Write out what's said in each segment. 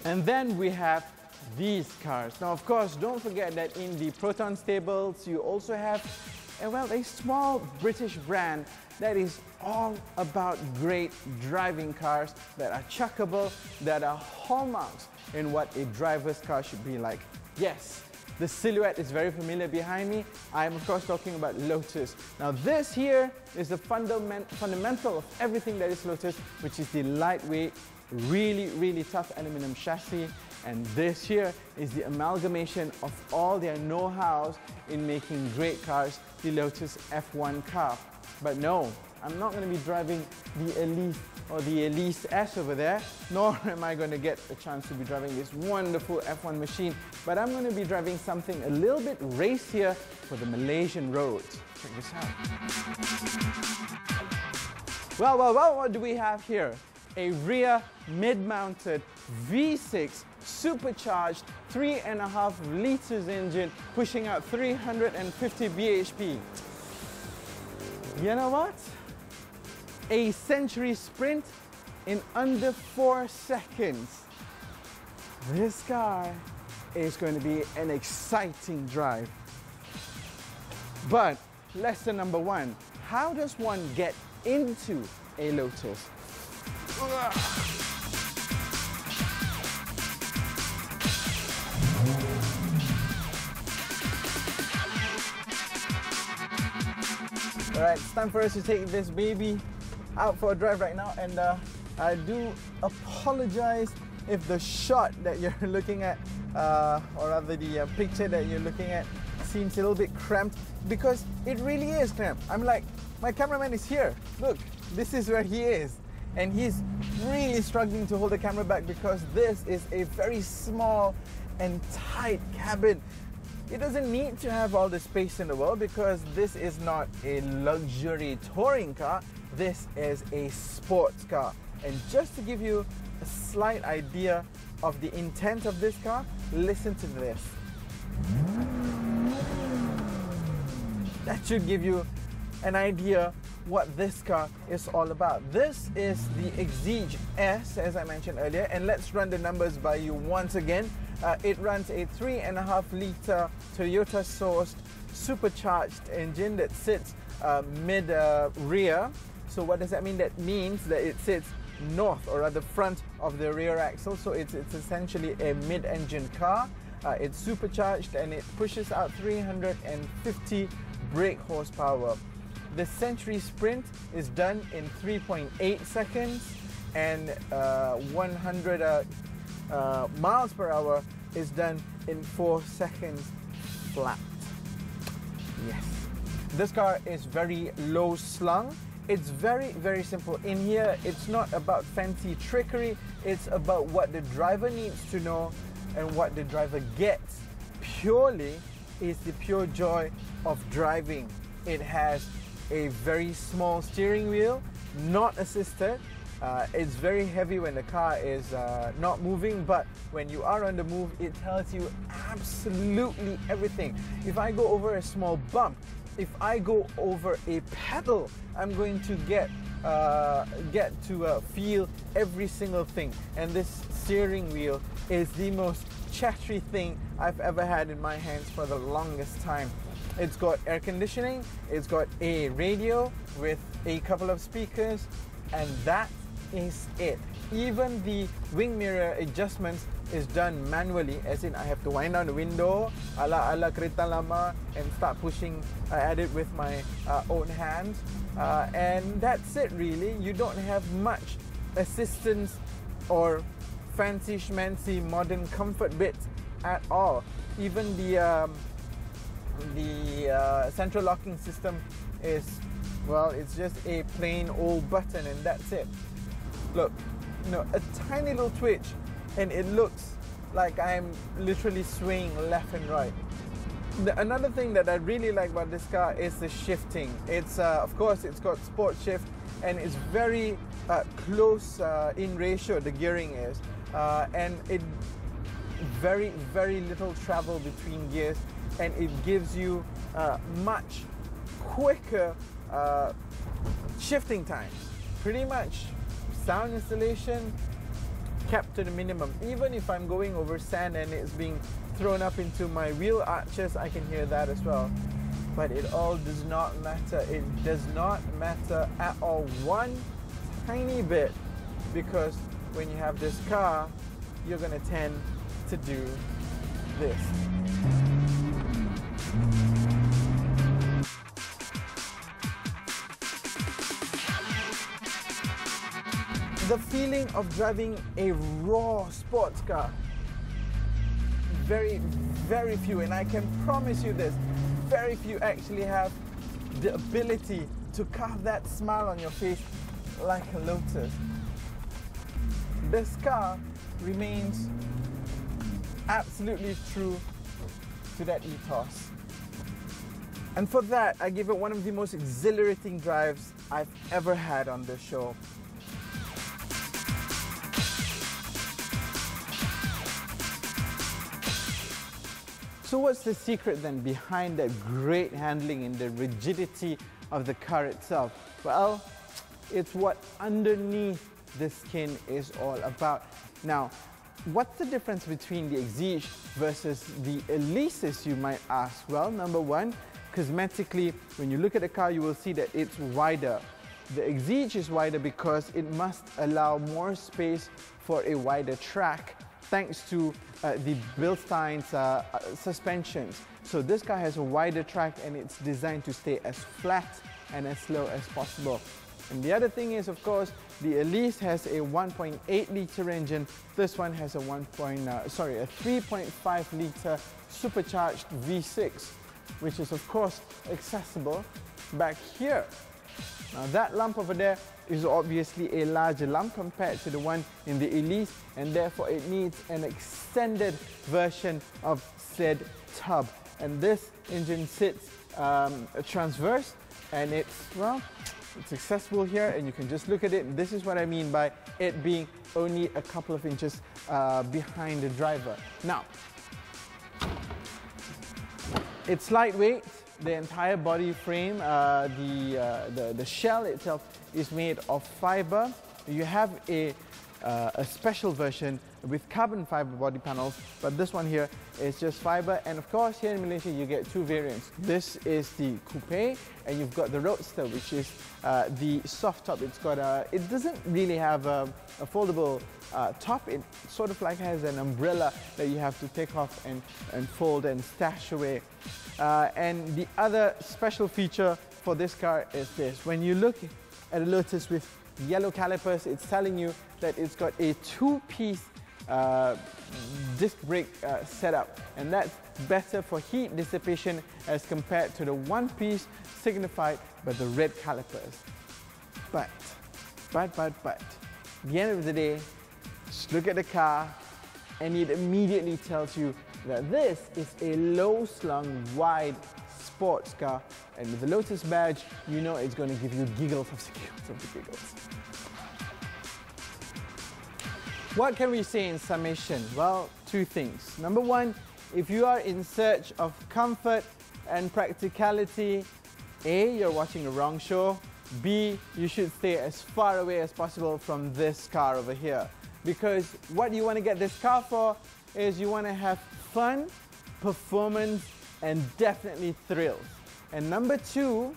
And then we have these cars. Now, of course, don't forget that in the Proton stables, you also have, well, a small British brand that is all about great driving cars that are chuckable, that are hallmarks in what a driver's car should be like. Yes, the silhouette is very familiar behind me. I am, of course, talking about Lotus. Now, this here is the fundamental of everything that is Lotus, which is the lightweight, really tough aluminum chassis. And this here is the amalgamation of all their know-hows in making great cars, the Lotus F1 car. But no, I'm not going to be driving the Elise or the Elise S over there, nor am I going to get a chance to be driving this wonderful F1 machine, but I'm going to be driving something a little bit racier for the Malaysian roads. Check this out. Well, what do we have here? A rear mid-mounted V6 supercharged 3.5 liters engine pushing out 350 bhp. You know what? A century sprint in under 4 seconds. This car is going to be an exciting drive. But lesson number one, how does one get into a Lotus? Alright, it's time for us to take this baby out for a drive right now, and I do apologize if the shot that you're looking at, or rather the picture that you're looking at, seems a little bit cramped, because it really is cramped. I'm like, my cameraman is here. Look, this is where he is. And he's really struggling to hold the camera back because this is a very small and tight cabin. It doesn't need to have all the space in the world because this is not a luxury touring car. This is a sports car. And just to give you a slight idea of the intent of this car, listen to this. That should give you an idea what this car is all about. This is the Exige S, as I mentioned earlier, and let's run the numbers by you once again. It runs a 3.5 litre Toyota sourced supercharged engine that sits mid-rear. So what does that mean? That means that it sits north, or at the front of the rear axle. So it's essentially a mid-engine car. It's supercharged and it pushes out 350 brake horsepower. The Century Sprint is done in 3.8 seconds, and 100 miles per hour is done in 4 seconds flat. Yes. This car is very low slung. It's very simple. In here, it's not about fancy trickery. It's about what the driver needs to know and what the driver gets. Purely is the pure joy of driving. It has a very small steering wheel, not assisted. It's very heavy when the car is not moving, but when you are on the move, it tells you absolutely everything. If I go over a small bump, if I go over a pedal, I'm going to get to feel every single thing. And this steering wheel is the most chattery thing I've ever had in my hands for the longest time. It's got air conditioning, it's got a radio with a couple of speakers, and that is it. Even the wing mirror adjustments is done manually, as in I have to wind down the window ala kereta lama and start pushing at it with my own hands, and that's it really. You don't have much assistance or fancy schmancy modern comfort bits at all. Even the central locking system is, well, it's just a plain old button and that's it. Look, you know, a tiny little twitch and it looks like I'm literally swaying left and right. Another thing that I really like about this car is the shifting. It's of course it's got sport shift and it's very close in ratio, the gearing is, and it very little travel between gears, and it gives you much quicker shifting times. Pretty much sound installation kept to the minimum. Even if I'm going over sand and it's being thrown up into my wheel arches, I can hear that as well. But it all does not matter. It does not matter at all, one tiny bit, because when you have this car, you're going to tend to do this. The feeling of driving a raw sports car, very, very few, and I can promise you this, very few actually have the ability to carve that smile on your face like a Lotus. This car remains absolutely true to that ethos. And for that, I give it one of the most exhilarating drives I've ever had on this show. So what's the secret then behind that great handling and the rigidity of the car itself? Well, it's what underneath the skin is all about. Now, what's the difference between the Exige versus the Elysis, you might ask? Well, number one, cosmetically, when you look at the car, you will see that it's wider. The Exige is wider because it must allow more space for a wider track, thanks to the Bilstein's suspensions. So this car has a wider track and it's designed to stay as flat and as slow as possible. And the other thing is, of course, the Elise has a 1.8 litre engine. This one has a 3.5 litre supercharged V6, which is of course accessible back here. Now that lump over there is obviously a larger lump compared to the one in the Elise, and therefore it needs an extended version of said tub. And this engine sits transverse, and it's, well, it's accessible here, and you can just look at it. This is what I mean by it being only a couple of inches behind the driver. Now, it's lightweight. The entire body frame, the shell itself is made of fiber. You have a special version with carbon fiber body panels, but this one here is just fiber. And of course, here in Malaysia, you get two variants. This is the coupe, and you've got the Roadster, which is the soft top. It's got it doesn't really have a foldable top. It sort of like has an umbrella that you have to take off and fold and stash away. And the other special feature for this car is this. When you look at a Lotus with yellow calipers, it's telling you that it's got a two-piece disc brake setup, and that's better for heat dissipation as compared to the one-piece signified by the red calipers. But, at the end of the day, just look at the car and it immediately tells you that this is a low-slung, wide sports car, and with the Lotus badge, you know it's going to give you giggles of the giggles. What can we say in summation? Well, two things. Number one, if you are in search of comfort and practicality, A, you're watching the wrong show. B, you should stay as far away as possible from this car over here. Because what you want to get this car for is you want to have fun, performance, and definitely thrills. And number two,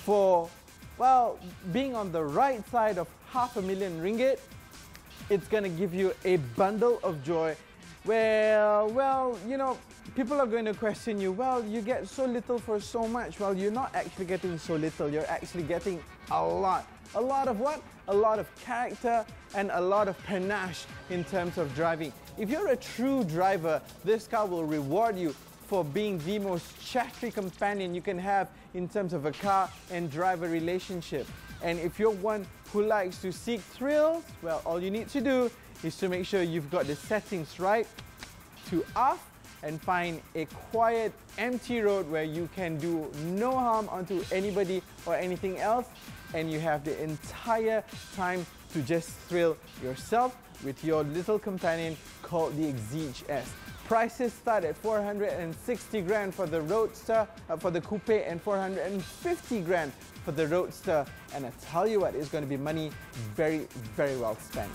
for, well, being on the right side of $500,000 ringgit, it's going to give you a bundle of joy where, well, you know, people are going to question you, well, you get so little for so much. Well, you're not actually getting so little, you're actually getting a lot. A lot of what? A lot of character and a lot of panache in terms of driving. If you're a true driver, this car will reward you for being the most chatty companion you can have in terms of a car and driver relationship. And if you're one who likes to seek thrills, well, all you need to do is to make sure you've got the settings right to off and find a quiet, empty road where you can do no harm onto anybody or anything else, and you have the entire time to just thrill yourself with your little companion called the Exige S. Prices start at 460 grand for the Roadster, for the Coupe, and 450 grand for the Roadster. And I tell you what, it's going to be money very, very well spent.